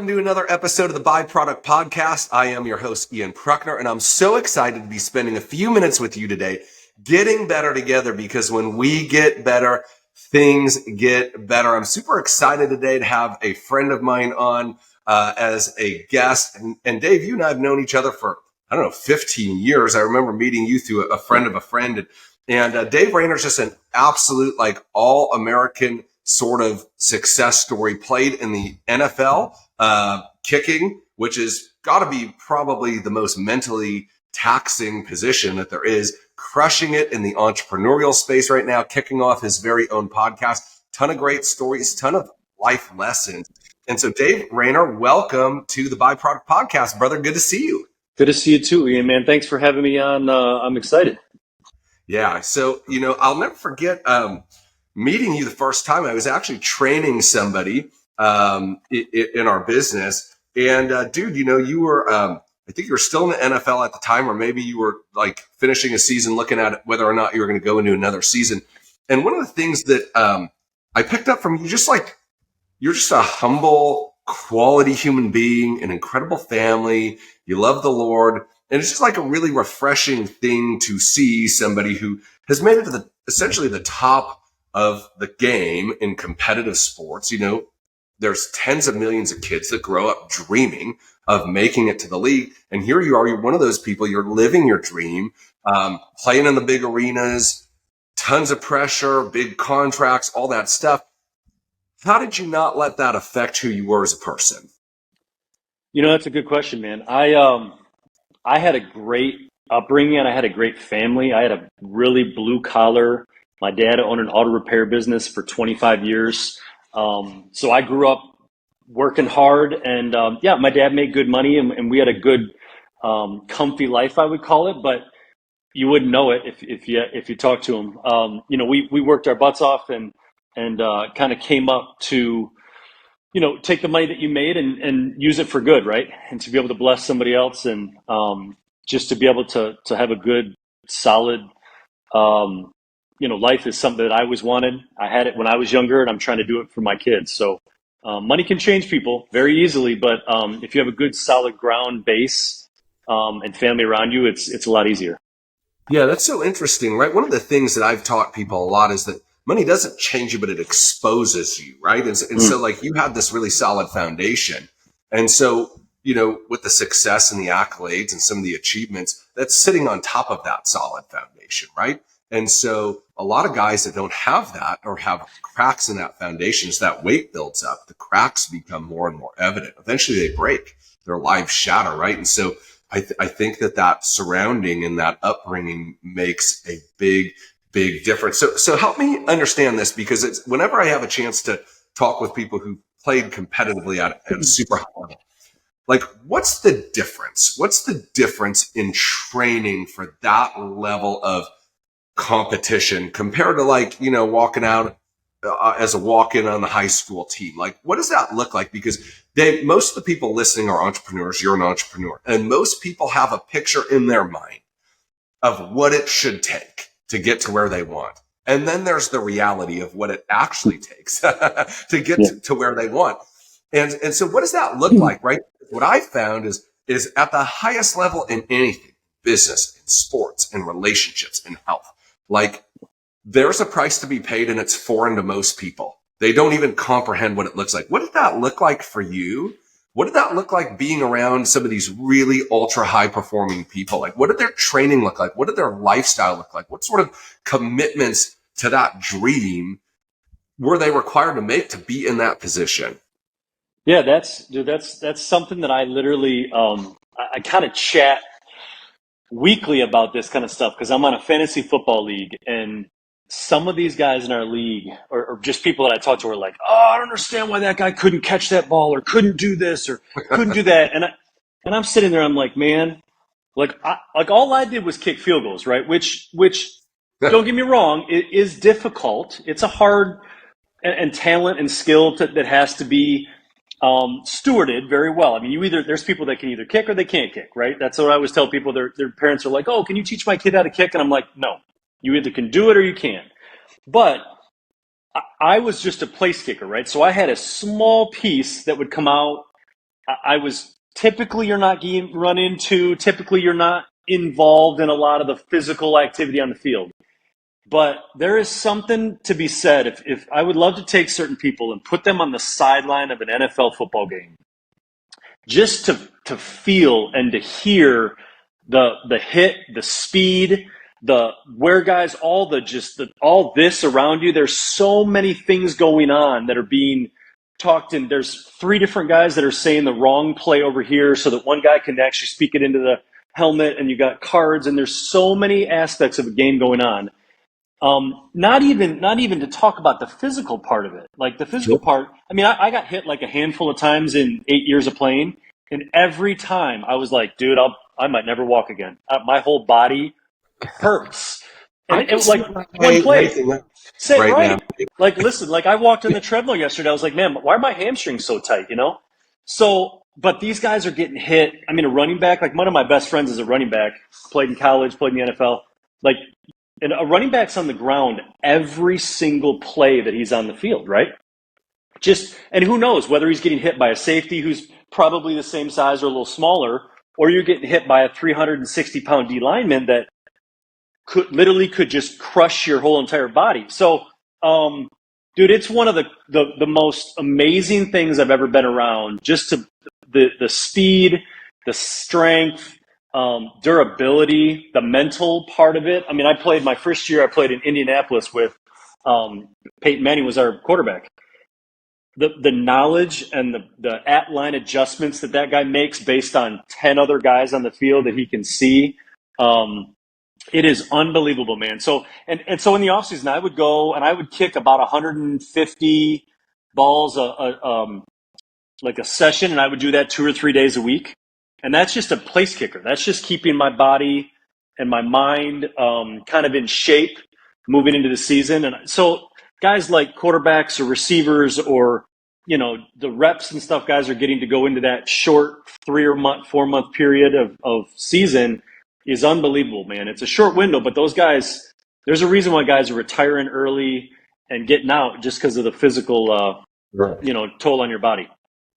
welcome to another episode of the Byproduct podcast. I am your host, Ian Prukner, and I'm so excited to be spending a few minutes with you today, getting better together, because when we get better, things get better. I'm super excited today to have a friend of mine on as a guest. And Dave, you and I have known each other for, 15 years. I remember meeting you through a friend of a friend. And Dave Rayner is just an absolute, all-American sort of success story. Played in the NFL, kicking, which is got to be probably the most mentally taxing position that there is, crushing it in the entrepreneurial space right now, kicking off his very own podcast. Ton of great stories, ton of life lessons. And so Dave Rayner, welcome to the Byproduct podcast, brother. Good to see you. Good to see you too, Ian, man. Thanks for having me on. I'm excited. Yeah. So, I'll never forget meeting you the first time. I was actually training somebody in our business. And dude, you were, I think you were still in the NFL at the time, or maybe you were like finishing a season, looking at whether or not you were going to go into another season. And one of the things that I picked up from you, you're just a humble, quality human being, an incredible family. You love the Lord. And it's just like a really refreshing thing to see somebody who has made it to essentially the top of the game in competitive sports. There's tens of millions of kids that grow up dreaming of making it to the league. And here you are, you're one of those people, you're living your dream, playing in the big arenas, tons of pressure, big contracts, all that stuff. How did you not let that affect who you were as a person? That's a good question, man. I had a great upbringing and I had a great family. I had a really blue collar. My dad owned an auto repair business for 25 years. So I grew up working hard and, my dad made good money and we had a good, comfy life, I would call it, but you wouldn't know it if you talked to him. We worked our butts off and kind of came up to, take the money that you made and use it for good, right? And to be able to bless somebody else and just to be able to have a good, solid, life is something that I always wanted. I had it when I was younger, and I'm trying to do it for my kids. So money can change people very easily, but if you have a good, solid ground base and family around you, it's a lot easier. Yeah, that's so interesting, right? One of the things that I've taught people a lot is that money doesn't change you, but it exposes you, right? And so you had this really solid foundation. And so, with the success and the accolades and some of the achievements, that's sitting on top of that solid foundation, right? And so a lot of guys that don't have that or have cracks in that foundation, as that weight builds up, the cracks become more and more evident. Eventually they break, their lives shatter, right? And so I think that surrounding and that upbringing makes a big difference. So help me understand this, because it's whenever I have a chance to talk with people who played competitively at a super high level, like what's the difference? What's the difference in training for that level of competition compared to walking out as a walk-in on the high school team? Like, what does that look like? Because Dave, most of the people listening are entrepreneurs. You're an entrepreneur, and most people have a picture in their mind of what it should take to get to where they want. And then there's the reality of what it actually takes to get to where they want. And so what does that look like, right? What I found is at the highest level in anything, business, in sports, in relationships, in health, like there's a price to be paid and it's foreign to most people. They don't even comprehend what it looks like. What did that look like for you? What did that look like being around some of these really ultra high performing people? Like, what did their training look like? What did their lifestyle look like? What sort of commitments to that dream were they required to make to be in that position? Yeah, that's something that I literally, I kind of chat weekly about this kind of stuff because I'm on a fantasy football league, and some of these guys in our league, or just people that I talk to, are like, "Oh, I don't understand why that guy couldn't catch that ball, or couldn't do this, or couldn't do that." And I'm sitting there, I'm like, man, all I did was kick field goals, right? Which don't get me wrong, it is difficult. It's a hard and talent and skill that has to be stewarded very well. I mean, there's people that can either kick or they can't kick, right? That's what I always tell people. Their parents are like, "Oh, can you teach my kid how to kick?" And I'm like, "No, you either can do it or you can't." But I was just a place kicker, right? So I had a small piece that would come out I was typically you're not getting run into, typically you're not involved in a lot of the physical activity on the field. But there is something to be said. If I would love to take certain people and put them on the sideline of an NFL football game, just to feel and to hear the hit, the speed, the where guys, all this around you. There's so many things going on that are being talked in. There's three different guys that are saying the wrong play over here, so that one guy can actually speak it into the helmet, and you got cards, and there's so many aspects of a game going on. Not even to talk about the physical part of it. Like the physical part, I mean, I got hit like a handful of times in 8 years of playing, and every time I was like, dude, I might never walk again. My whole body hurts. And it was like one play. Say it right. Like, listen, like I walked on the treadmill yesterday. I was like, man, why are my hamstrings so tight, you know? So, but these guys are getting hit. I mean, a running back, like one of my best friends is a running back, played in college, played in the NFL. Like, and a running back's on the ground every single play that he's on the field, right? And who knows whether he's getting hit by a safety who's probably the same size or a little smaller, or you're getting hit by a 360-pound D lineman that could just crush your whole entire body. So, dude, it's one of the most amazing things I've ever been around. Just to the speed, the strength, durability, the mental part of it. I mean, my first year I played in Indianapolis with Peyton Manning was our quarterback. The knowledge and the at-line adjustments that guy makes based on 10 other guys on the field that he can see, it is unbelievable, man. So so in the offseason, I would go and I would kick about 150 balls like a session, and I would do that 2 or 3 days a week. And that's just a place kicker. That's just keeping my body and my mind kind of in shape moving into the season. And so guys like quarterbacks or receivers or, you know, the reps and stuff guys are getting to go into that short 3 or 4 month period of season is unbelievable, man. It's a short window, but those guys, there's a reason why guys are retiring early and getting out just because of the physical, toll on your body.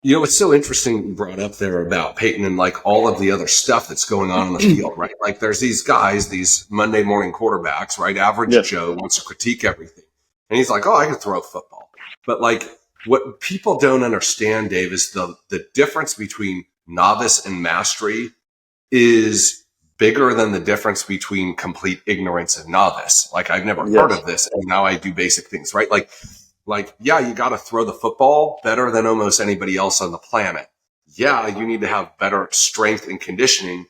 You know, it's so interesting you brought up there about Peyton and like all of the other stuff that's going on in the field, right? Like there's these guys, these Monday morning quarterbacks, right? Average Joe wants to critique everything. And he's like, oh, I can throw a football. But like what people don't understand, Dave, is the difference between novice and mastery is bigger than the difference between complete ignorance and novice. Like I've never heard of this, and now I do basic things, right? Like, yeah, you got to throw the football better than almost anybody else on the planet. Yeah, you need to have better strength and conditioning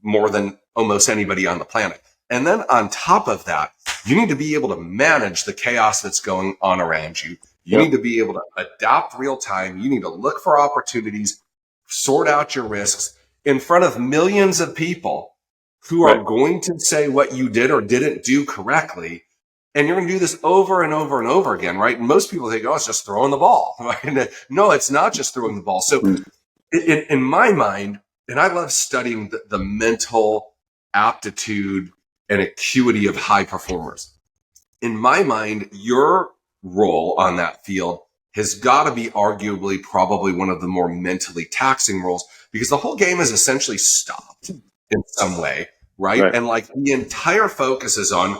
more than almost anybody on the planet. And then on top of that, you need to be able to manage the chaos that's going on around you. You need to be able to adapt real time. You need to look for opportunities, sort out your risks in front of millions of people who are going to say what you did or didn't do correctly. And you're going to do this over and over and over again, right? And most people think, oh, it's just throwing the ball. Right? No, it's not just throwing the ball. So in my mind, and I love studying the mental aptitude and acuity of high performers. In my mind, your role on that field has got to be arguably probably one of the more mentally taxing roles because the whole game is essentially stopped in some way, right? And like the entire focus is on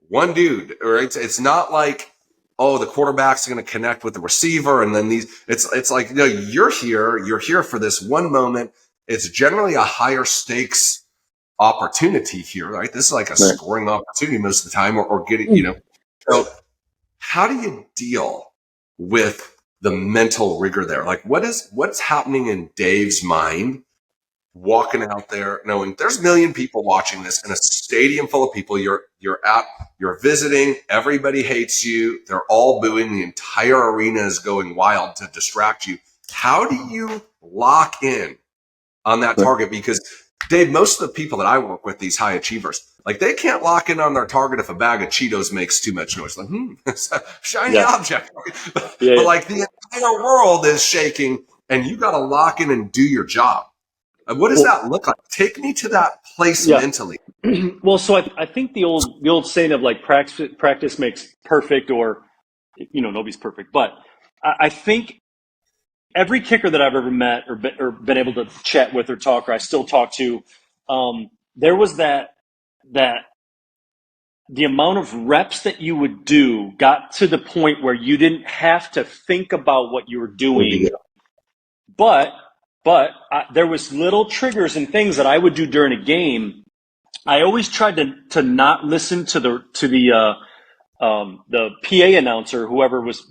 one dude, right? It's not like, oh, the quarterback's going to connect with the receiver. And then it's like, you're here for this one moment. It's generally a higher stakes opportunity here, right? This is like a scoring opportunity most of the time or getting, So how do you deal with the mental rigor there? Like what's happening in Dave's mind walking out there knowing there's a million people watching this in a stadium full of people you're visiting, everybody hates you, they're all booing, the entire arena is going wild to distract you. How do you lock in on that target? Because Dave, most of the people that I work with, these high achievers, like they can't lock in on their target if a bag of Cheetos makes too much noise. Like, it's a shiny object. But like the entire world is shaking and you got to lock in and do your job. What does that look like? Take me to that place mentally. Well, so I think the old saying of like practice makes perfect, or nobody's perfect, but I think every kicker that I've ever met or been able to chat with or talk, or I still talk to, there was that the amount of reps that you would do got to the point where you didn't have to think about what you were doing, but there was little triggers and things that I would do during a game. I always tried to not listen to the PA announcer, whoever was,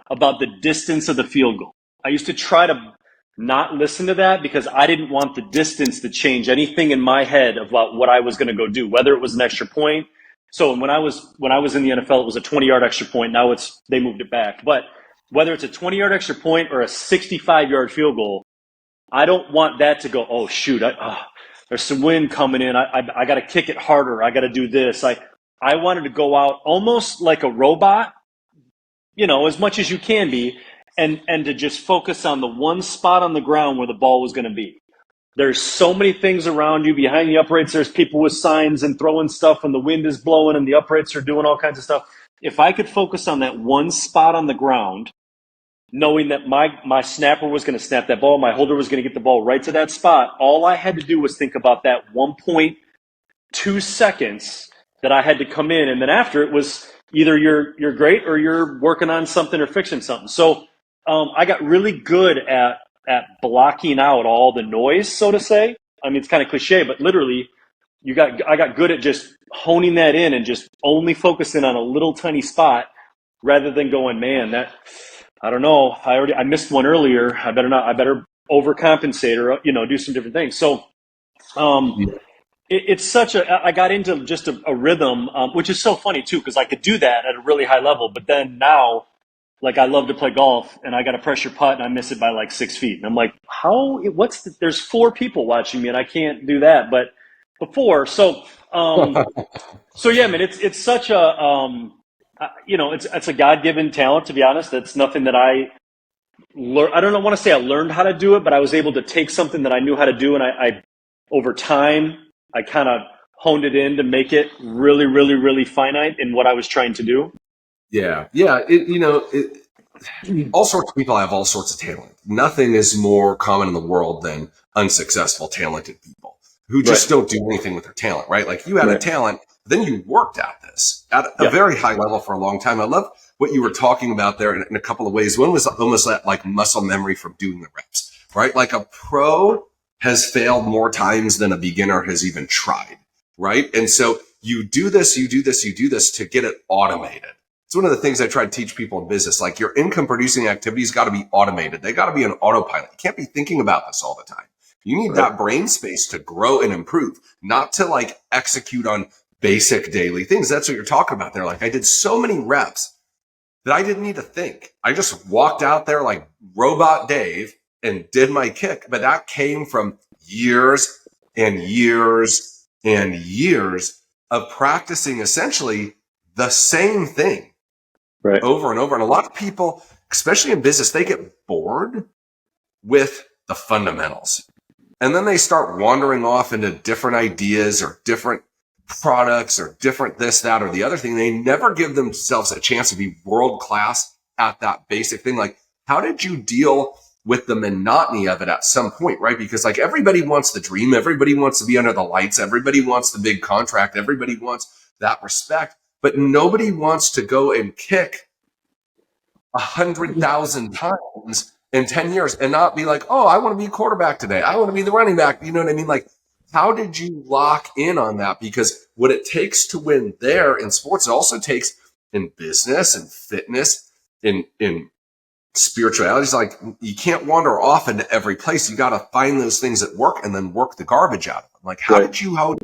about the distance of the field goal. I used to try to not listen to that because I didn't want the distance to change anything in my head about what I was going to go do, whether it was an extra point. So when I was in the NFL, it was a 20-yard extra point. Now they moved it back. But whether it's a 20-yard extra point or a 65-yard field goal, I don't want that to go, oh, shoot, there's some wind coming in. I got to kick it harder. I got to do this. I wanted to go out almost like a robot, as much as you can be, and to just focus on the one spot on the ground where the ball was going to be. There's so many things around you. Behind the uprights, there's people with signs and throwing stuff, and the wind is blowing, and the uprights are doing all kinds of stuff. If I could focus on that one spot on the ground, knowing that my snapper was going to snap that ball, my holder was going to get the ball right to that spot, all I had to do was think about that 1.2 seconds that I had to come in, and then after it was either you're great or you're working on something or fixing something. So I got really good at blocking out all the noise, so to say. I mean, it's kind of cliche, but literally, I got good at just honing that in and just only focusing on a little tiny spot, rather than going, man, I don't know, I missed one earlier. I better overcompensate or do some different things. So. It's I got into just a rhythm, which is so funny too, because I could do that at a really high level, but then now, like, I love to play golf and I got a pressure putt and I miss it by like 6 feet. And I'm like, there's 4 people watching me and I can't do that. But before, so yeah, man, it's such it's a God-given talent, to be honest. That's nothing that I don't want to say I learned how to do it, but I was able to take something that I knew how to do, and I over time, I kind of honed it in to make it really, really, really finite in what I was trying to do. Yeah. All sorts of people have all sorts of talent. Nothing is more common in the world than unsuccessful, talented people who just don't do anything with their talent, right? Like, you had a talent, then you worked at this at a very high level for a long time. I love what you were talking about there in a couple of ways. One was almost that, like, muscle memory from doing the reps, right? Like, a pro has failed more times than a beginner has even tried, right? And so you do this to get it automated. It's one of the things I try to teach people in business. Like, your income producing activities got to be automated. They got to be on autopilot. You can't be thinking about this all the time. You need that brain space to grow and improve, not to like execute on basic daily things. That's what you're talking about there. Like, I did so many reps that I didn't need to think. I just walked out there like Robot Dave and did my kick. But that came from years and years and years of practicing essentially the same thing over and over. And a lot of people, especially in business, they get bored with the fundamentals. And then they start wandering off into different ideas or different products or different this, that, or the other thing. They never give themselves a chance to be world class at that basic thing. Like, how did you deal with the monotony of it at some point, right? Because, like, everybody wants the dream. Everybody wants to be under the lights. Everybody wants the big contract. Everybody wants that respect, but nobody wants to go and kick 100,000 times in 10 years and not be like, oh, I want to be a quarterback today. I want to be the running back. You know what I mean? Like, how did you lock in on that? Because what it takes to win there in sports, it also takes in business and fitness, in spirituality. It's like, you can't wander off into every place. You got to find those things that work and then work the garbage out of them. Like, how did you hold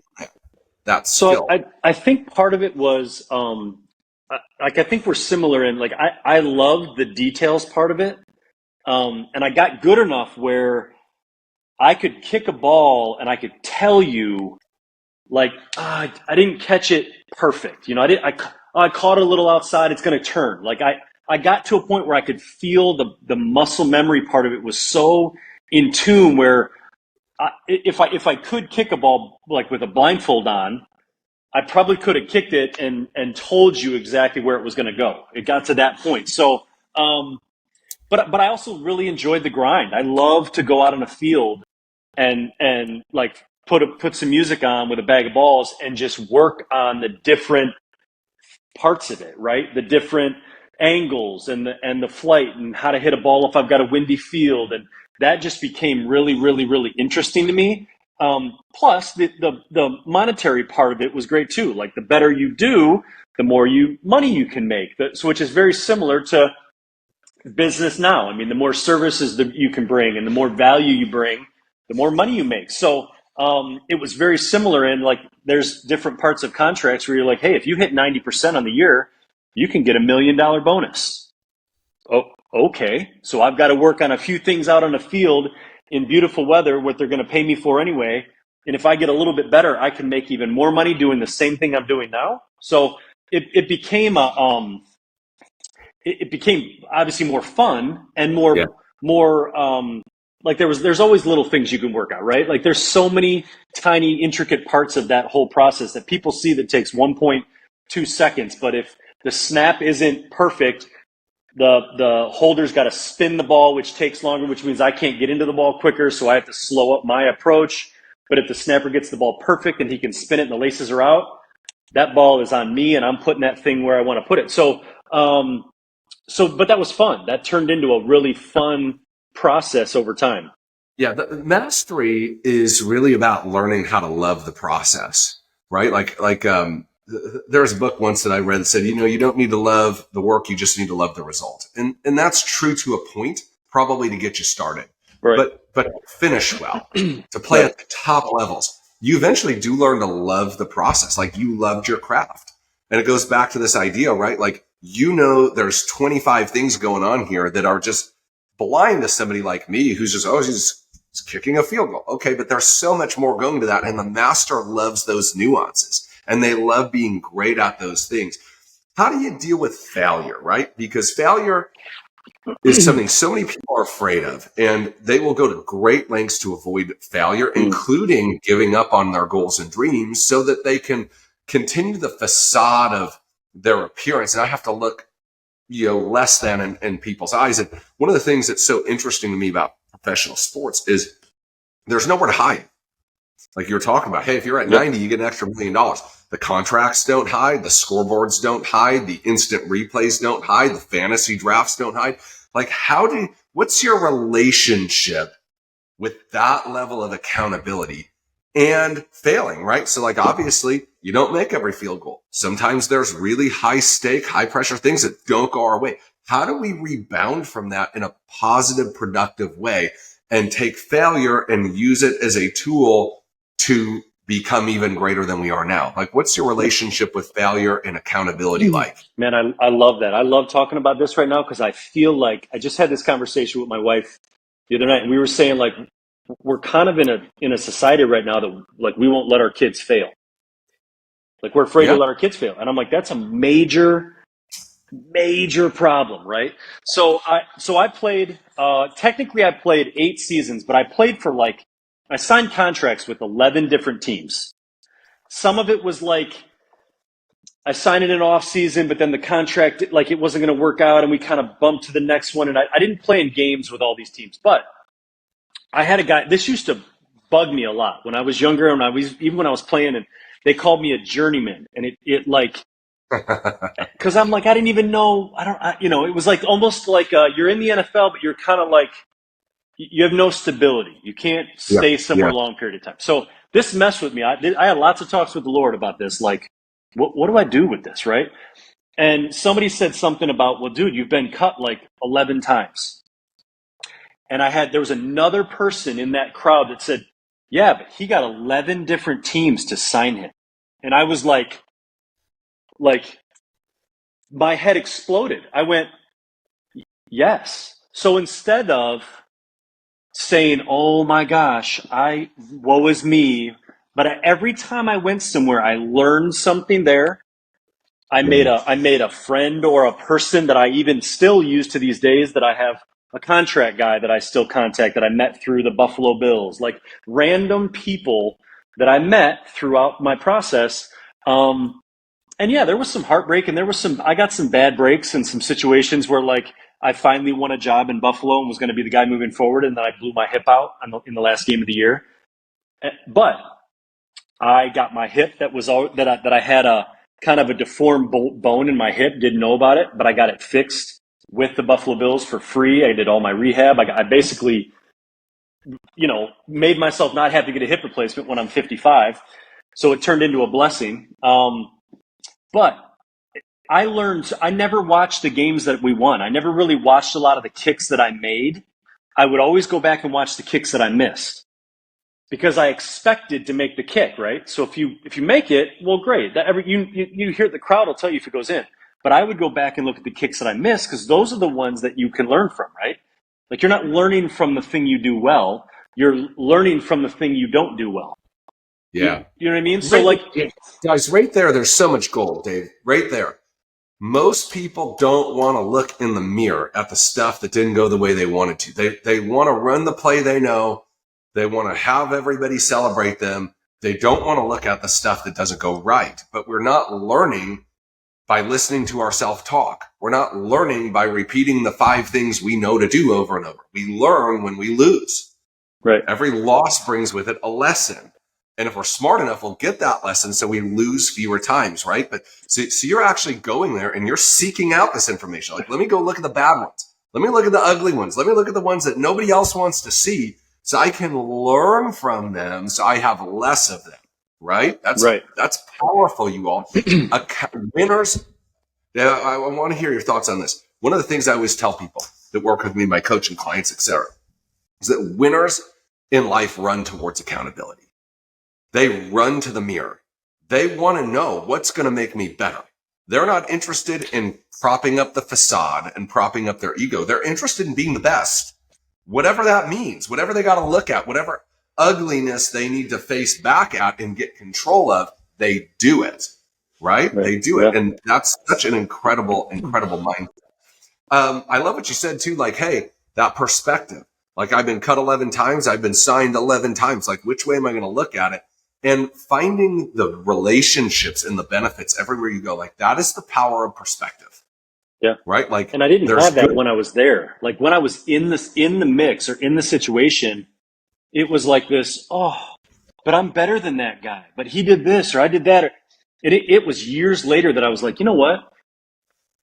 that skill? So I think part of it was, I think we're similar in, like, I love the details part of it. And I got good enough where I could kick a ball and I could tell you, like, I didn't catch it perfect. I caught it a little outside. It's going to turn. Like, I got to a point where I could feel the muscle memory part of it was so in tune where if I could kick a ball, like, with a blindfold on, I probably could have kicked it and told you exactly where it was going to go. It got to that point. So, but I also really enjoyed the grind. I love to go out on a field and like put some music on with a bag of balls and just work on the different parts of it, right? The different angles and the flight and how to hit a ball if I've got a windy field, and that just became really, really, really interesting to me. Plus, the monetary part of it was great too. Like the better you do, the more money you can make. So, which is very similar to business now. I mean, the more services that you can bring and the more value you bring, the more money you make. So it was very similar in like there's different parts of contracts where you're like, hey, if you hit 90% on the year, you can get $1 million bonus. Oh, okay. So I've got to work on a few things out on the field in beautiful weather, what they're going to pay me for anyway. And if I get a little bit better, I can make even more money doing the same thing I'm doing now. So it became it became obviously more fun and more like there's always little things you can work out, right? Like there's so many tiny intricate parts of that whole process that people see that takes 1.2 seconds, but if the snap isn't perfect, the holder's got to spin the ball, which takes longer, which means I can't get into the ball quicker, so I have to slow up my approach. But if the snapper gets the ball perfect and he can spin it and the laces are out, that ball is on me and I'm putting that thing where I want to put it. So but that was fun. That turned into a really fun process over time. Yeah, the mastery is really about learning how to love the process, right? There's a book once that I read that said, you don't need to love the work, you just need to love the result. And that's true to a point, probably to get you started. Right. But finish well, to play at the top levels. You eventually do learn to love the process. Like you loved your craft. And it goes back to this idea, right? Like, there's 25 things going on here that are just blind to somebody like me who's just, he's kicking a field goal. Okay, but there's so much more going to that. And the master loves those nuances and they love being great at those things. How do you deal with failure, right? Because failure is something so many people are afraid of, and they will go to great lengths to avoid failure, including giving up on their goals and dreams so that they can continue the facade of their appearance. And I have to look, less than in people's eyes. And one of the things that's so interesting to me about professional sports is there's nowhere to hide. Like you were talking about, hey, if you're at 90, you get an extra $1 million. The contracts don't hide. The scoreboards don't hide. The instant replays don't hide. The fantasy drafts don't hide. Like what's your relationship with that level of accountability and failing, right? So like, obviously you don't make every field goal. Sometimes there's really high stake, high pressure things that don't go our way. How do we rebound from that in a positive, productive way and take failure and use it as a tool to become even greater than we are now? Like, what's your relationship with failure and accountability like? Man, I love that. I love talking about this right now because I feel like I just had this conversation with my wife the other night, and we were saying like we're kind of in a society right now that like we won't let our kids fail. Like we're afraid to let our kids fail, and I'm like, that's a major problem, right? So I played. Technically, I played 8 seasons, but I played for I signed contracts with 11 different teams. Some of it was like I signed it in off season, but then the contract, like it wasn't going to work out and we kind of bumped to the next one. And I didn't play in games with all these teams, but I had a guy, this used to bug me a lot when I was younger and even when I was playing, and they called me a journeyman, and it like, cause I'm like, I didn't even know, it was like almost like you're in the NFL, but you're kind of like, you have no stability. You can't stay somewhere a long period of time. So this messed with me. I had lots of talks with the Lord about this. Like, what do I do with this, right? And somebody said something about, well, dude, you've been cut like 11 times. And there was another person in that crowd that said, yeah, but he got 11 different teams to sign him. And I was like my head exploded. I went, yes. So instead of saying, oh my gosh, woe is me. But every time I went somewhere, I learned something there. I made a friend or a person that I even still use to these days, that I have a contract guy that I still contact that I met through the Buffalo Bills, like random people that I met throughout my process. And yeah, there was some heartbreak, and I got some bad breaks and some situations where like I finally won a job in Buffalo and was going to be the guy moving forward, and then I blew my hip out in the last game of the year. But I got my hip that I had a kind of a deformed bone in my hip. Didn't know about it, but I got it fixed with the Buffalo Bills for free. I did all my rehab. I basically, made myself not have to get a hip replacement when I'm 55. So it turned into a blessing. But I never watched the games that we won. I never really watched a lot of the kicks that I made. I would always go back and watch the kicks that I missed because I expected to make the kick, right? So if you make it, well, great. You hear the crowd will tell you if it goes in. But I would go back and look at the kicks that I missed because those are the ones that you can learn from, right? Like you're not learning from the thing you do well. You're learning from the thing you don't do well. Yeah. You know what I mean? So guys, right there's so much gold, Dave, right there. Most people don't want to look in the mirror at the stuff that didn't go the way they wanted to. They want to run the play they know. They want to have everybody celebrate them. They don't want to look at the stuff that doesn't go right. But we're not learning by listening to our self-talk. We're not learning by repeating the 5 things we know to do over and over. We learn when we lose. Right. Every loss brings with it a lesson. And if we're smart enough, we'll get that lesson so we lose fewer times, right? But so you're actually going there and you're seeking out this information. Like, let me go look at the bad ones. Let me look at the ugly ones. Let me look at the ones that nobody else wants to see so I can learn from them so I have less of them, right? That's powerful, you all. Winners, I want to hear your thoughts on this. One of the things I always tell people that work with me, my coaching clients, etc., is that winners in life run towards accountability. They run to the mirror. They want to know what's going to make me better. They're not interested in propping up the facade and propping up their ego. They're interested in being the best, whatever that means, whatever they got to look at, whatever ugliness they need to face back at and get control of, they do it, right? They do it. And that's such an incredible mindset. I love what you said too, like, hey, that perspective. Like, I've been cut 11 times. I've been signed 11 times. Like, which way am I going to look at it? And finding the relationships and the benefits everywhere you go, like that is the power of perspective. Yeah. Right. Like, and I didn't have that when I was there. Like when I was in the mix or in the situation, it was like this, but I'm better than that guy. But he did this or I did that. It was years later that I was like, you know what?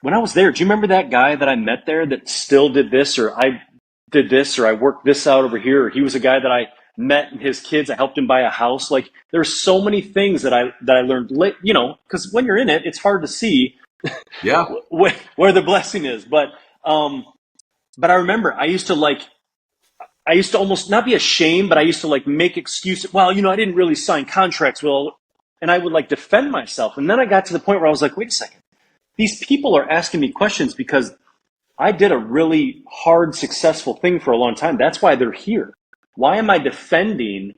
When I was there, do you remember that guy that I met there that still did this or I did this or I worked this out over here or he was a guy that I met and his kids, I helped him buy a house. Like there's so many things that I learned late, because when you're in it, it's hard to see where the blessing is. But I remember I used to almost not be ashamed, but I used to make excuses. Well, I didn't really sign contracts. Well, and I would defend myself. And then I got to the point where I was like, wait a second, these people are asking me questions because I did a really hard, successful thing for a long time. That's why they're here. Why am I defending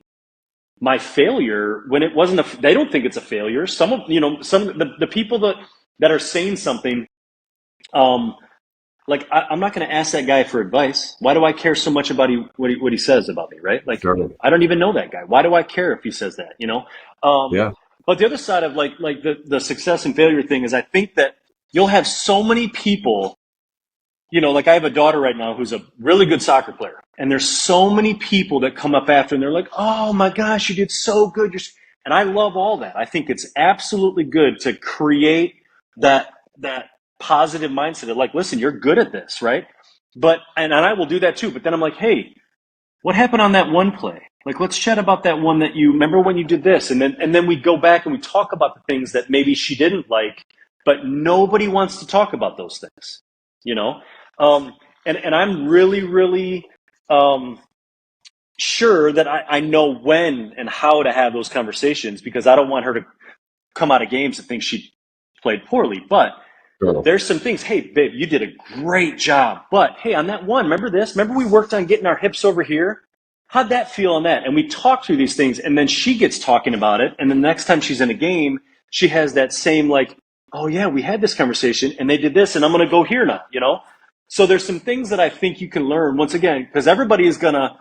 my failure when it wasn't they don't think it's a failure. Some of the people that are saying something, I'm not going to ask that guy for advice. Why do I care so much about what he says about me, right? I don't even know that guy. Why do I care if he says that, But the other side of the success and failure thing is I think that you'll have so many people, I have a daughter right now who's a really good soccer player. And there's so many people that come up after and they're like, oh my gosh, you did so good. And I love all that. I think it's absolutely good to create that positive mindset of listen, you're good at this, right? But, and I will do that too. But then I'm like, hey, what happened on that one play? Let's chat about that one that you remember when you did this. And then we go back and we talk about the things that maybe she didn't like, but nobody wants to talk about those things, and I'm really, really sure that I know when and how to have those conversations because I don't want her to come out of games and think she played poorly. But there's some things, hey, babe, you did a great job. But, hey, on that one, remember this? Remember we worked on getting our hips over here? How'd that feel on that? And we talk through these things, and then she gets talking about it. And the next time she's in a game, she has that same oh, yeah, we had this conversation, and they did this, and I'm going to go here now, So there's some things that I think you can learn, once again, because everybody is going to,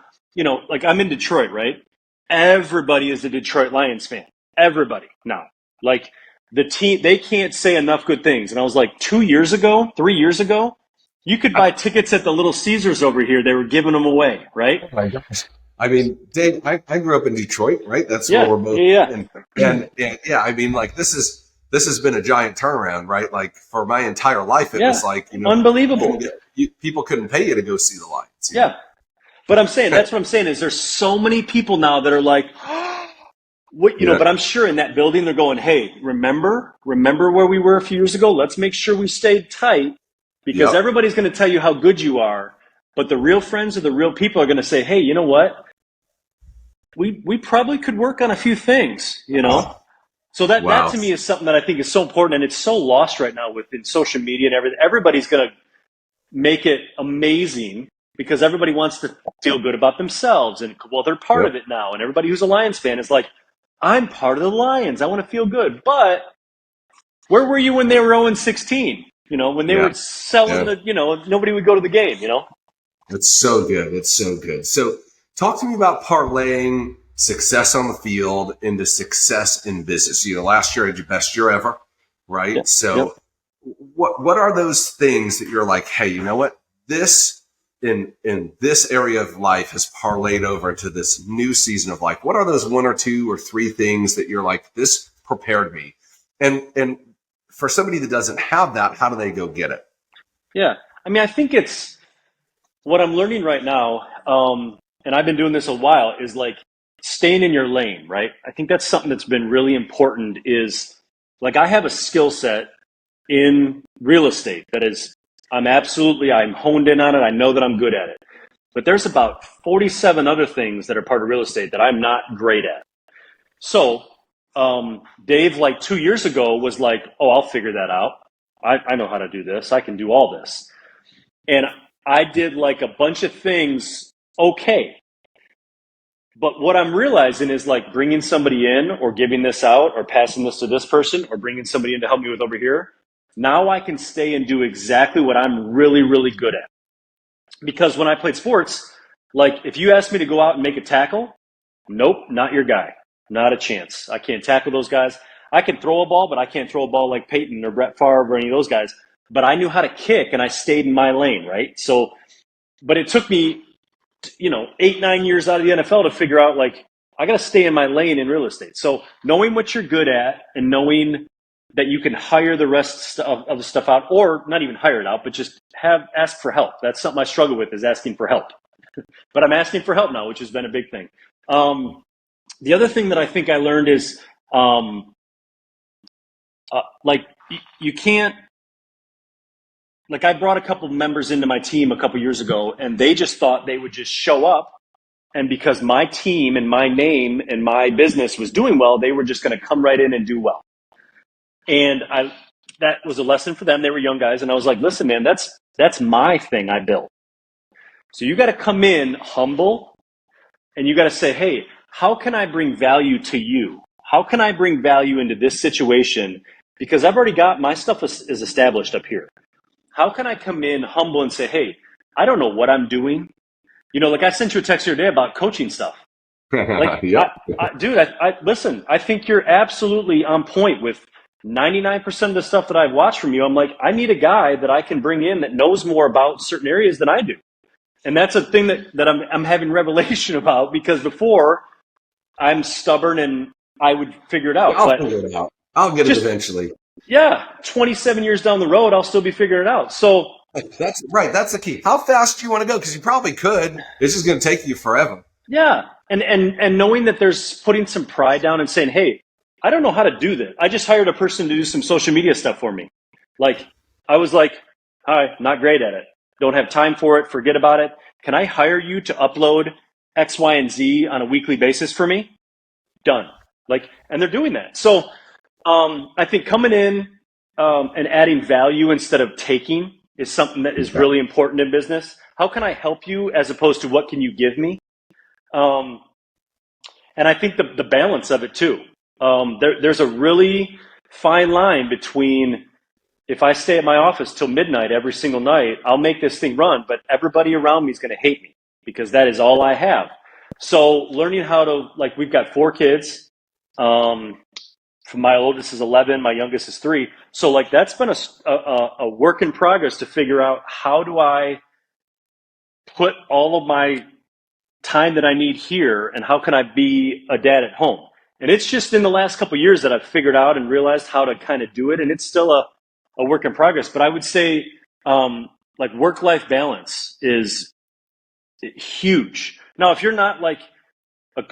I'm in Detroit, right? Everybody is a Detroit Lions fan. Everybody now. The team, they can't say enough good things. And I was 3 years ago, You could buy tickets at the Little Caesars over here. They were giving them away, right? Oh my gosh. I mean, Dave, I grew up in Detroit, right? That's where Yeah, we're both. yeah, And yeah, I mean, like this has been a giant turnaround, right? Like for my entire life, it yeah. was like, Unbelievable. people couldn't pay you to go see the Lions. Yeah. But I'm saying, that's what I'm saying is there's so many people now that are like, what, but I'm sure in that building they're going, hey, remember where we were a few years ago? Let's make sure we stayed tight because everybody's going to tell you how good you are. But the real friends or the real people are going to say, hey, you know what? We probably could work on a few things, So that to me is something that I think is so important, and it's so lost right now within social media and everything. Everybody's going to make it amazing because everybody wants to feel good about themselves, and they're part of it now. And everybody who's a Lions fan is like, I'm part of the Lions. I want to feel good. But where were you when they were 0-16? When they were selling nobody would go to the game. It's so good. It's so good. So talk to me about parlaying success on the field into success in business. Last year I had your best year ever, right? Yep. So what are those things that you're like, hey, you know what? This in this area of life has parlayed over into this new season of life. What are those one or two or three things that you're like, this prepared me? And for somebody that doesn't have that, how do they go get it? Yeah. I mean, I think it's what I'm learning right now, and I've been doing this a while, is like staying in your lane, right? I think that's something that's been really important is like I have a skill set in real estate that is, I'm honed in on it. I know that I'm good at it. But there's about 47 other things that are part of real estate that I'm not great at. So Dave, like 2 years ago, was like, oh, I'll figure that out. I know how to do this. I can do all this. And I did like a bunch of things okay. But what I'm realizing is like bringing somebody in or giving this out or passing this to this person or bringing somebody in to help me with over here. Now I can stay and do exactly what I'm really, really good at. Because when I played sports, like if you asked me to go out and make a tackle, nope, not your guy. Not a chance. I can't tackle those guys. I can throw a ball, but I can't throw a ball like Peyton or Brett Favre or any of those guys. But I knew how to kick and I stayed in my lane, right? So, but it took me, 8-9 years out of the NFL to figure out like, I got to stay in my lane in real estate. So knowing what you're good at and knowing that you can hire the rest of the stuff out, or not even hire it out, but just ask for help. That's something I struggle with, is asking for help. But I'm asking for help now, which has been a big thing. The other thing that I think I learned is you can't, like I brought a couple members into my team a couple years ago, and they just thought they would just show up. And because my team and my name and my business was doing well, they were just going to come right in and do well. And that was a lesson for them. They were young guys. And I was like, listen, man, that's my thing I built. So you got to come in humble and you got to say, hey, how can I bring value to you? How can I bring value into this situation? Because I've already got my stuff is established up here. How can I come in humble and say, hey, I don't know what I'm doing. Like I sent you a text the other day about coaching stuff. Like, listen, I think you're absolutely on point with 99% of the stuff that I've watched from you. I'm like, I need a guy that I can bring in that knows more about certain areas than I do. And that's a thing that I'm having revelation about, because before I'm stubborn and I would figure it out. I'll figure it out. I'll get it eventually. Yeah. 27 years down the road, I'll still be figuring it out. So that's right. That's the key. How fast do you want to go? Because you probably could. It's just going to take you forever. Yeah. And knowing that there's putting some pride down and saying, hey, I don't know how to do this. I just hired a person to do some social media stuff for me. Like, I was like, hi, not great at it. Don't have time for it. Forget about it. Can I hire you to upload X, Y, and Z on a weekly basis for me? Done. And they're doing that. So I think coming in and adding value instead of taking is something that is really important in business. How can I help you as opposed to what can you give me? And I think the balance of it too. There's a really fine line between, if I stay at my office till midnight every single night, I'll make this thing run, but everybody around me is going to hate me because that is all I have. So learning how to, we've got 4 kids. my oldest is 11, my youngest is 3. So like that's been a work in progress to figure out how do I put all of my time that I need here and how can I be a dad at home. And it's just in the last couple of years that I've figured out and realized how to kind of do it. And it's still a work in progress. But I would say like work-life balance is huge. Now, if you're not like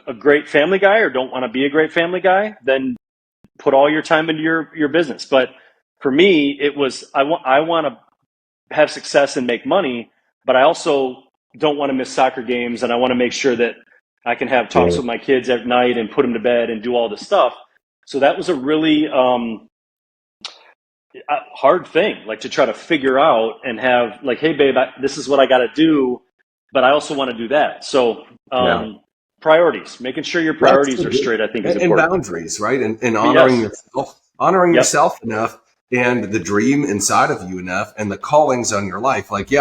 a great family guy or don't want to be a great family guy, then put all your time into your business. But for me, it was I want to have success and make money, but I also don't want to miss soccer games, and I want to make sure that I can have talks with my kids at night and put them to bed and do all this stuff. So that was a really hard thing, like to try to figure out and have like, hey, babe, this is what I got to do, but I also want to do that. So priorities, making sure your priorities are straight, I think is important. And boundaries, right? And honoring yourself enough and the dream inside of you enough and the callings on your life. Like,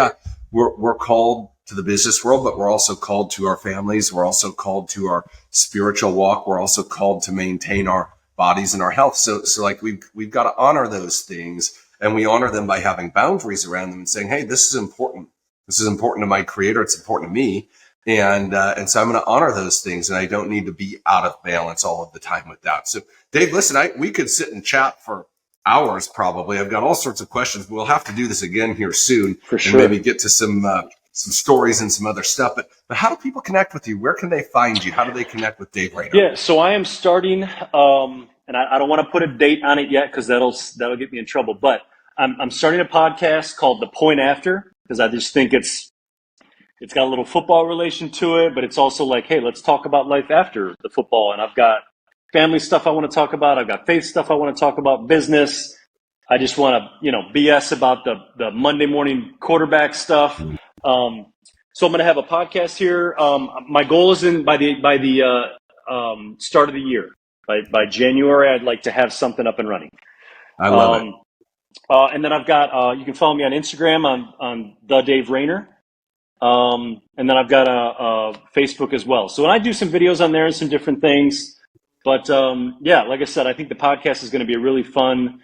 we're called to the business world, but we're also called to our families. We're also called to our spiritual walk. We're also called to maintain our bodies and our health. So like we've got to honor those things, and we honor them by having boundaries around them and saying, hey, this is important. This is important to my creator. It's important to me. And so I'm going to honor those things, and I don't need to be out of balance all of the time with that. So Dave, listen, we could sit and chat for hours probably. I've got all sorts of questions. We'll have to do this again here soon. For sure. And maybe get to some stories and some other stuff. But how do people connect with you? Where can they find you? How do they connect with Dave Rayner? Yeah, so I am starting, and I don't want to put a date on it yet because that'll get me in trouble. But I'm starting a podcast called The Point After, because I just think it's got a little football relation to it, but it's also like, hey, let's talk about life after the football. And I've got family stuff I want to talk about. I've got faith stuff I want to talk about, business. I just want to, BS about the Monday morning quarterback stuff. So I'm going to have a podcast here. My goal is by the start of the year. By January, I'd like to have something up and running. I love it. And then I've got, you can follow me on Instagram on the Dave Rayner. And then I've got a Facebook as well. So when I do some videos on there and some different things, but like I said, I think the podcast is going to be a really fun,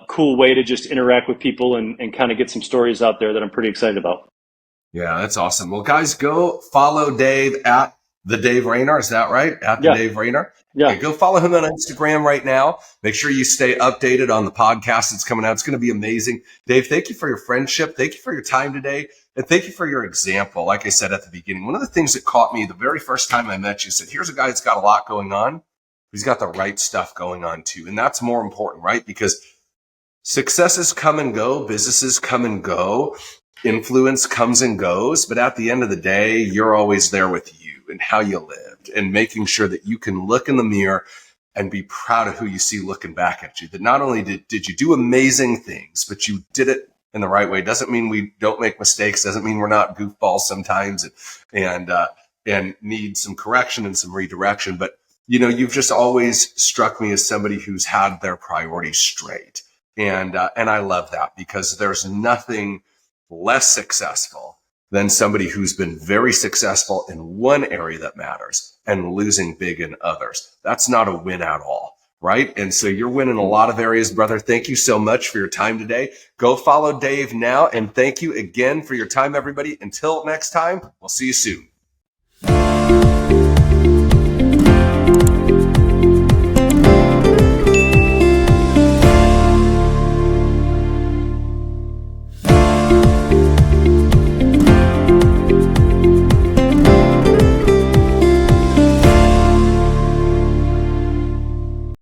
cool way to just interact with people and kind of get some stories out there that I'm pretty excited about. Yeah, that's awesome. Well, guys, go follow Dave at the Dave Rayner. Is that right? At the Dave Rayner. Yeah. Okay, go follow him on Instagram right now. Make sure you stay updated on the podcast that's coming out. It's going to be amazing. Dave, thank you for your friendship. Thank you for your time today. And thank you for your example. Like I said at the beginning, one of the things that caught me the very first time I met you said, here's a guy that's got a lot going on. He's got the right stuff going on too. And that's more important, right? Because successes come and go. Businesses come and go. Influence comes and goes. But at the end of the day, you're always there with you and how you lived and making sure that you can look in the mirror and be proud of who you see looking back at you. That not only did you do amazing things, but you did it in the right way. Doesn't mean we don't make mistakes. Doesn't mean we're not goofballs sometimes and need some correction and some redirection. But, you've just always struck me as somebody who's had their priorities straight. And I love that, because there's nothing less successful than somebody who's been very successful in one area that matters and losing big in others. That's not a win at all. Right? And so you're winning a lot of areas, brother. Thank you so much for your time today. Go follow Dave now. And thank you again for your time, everybody. Until next time, we'll see you soon.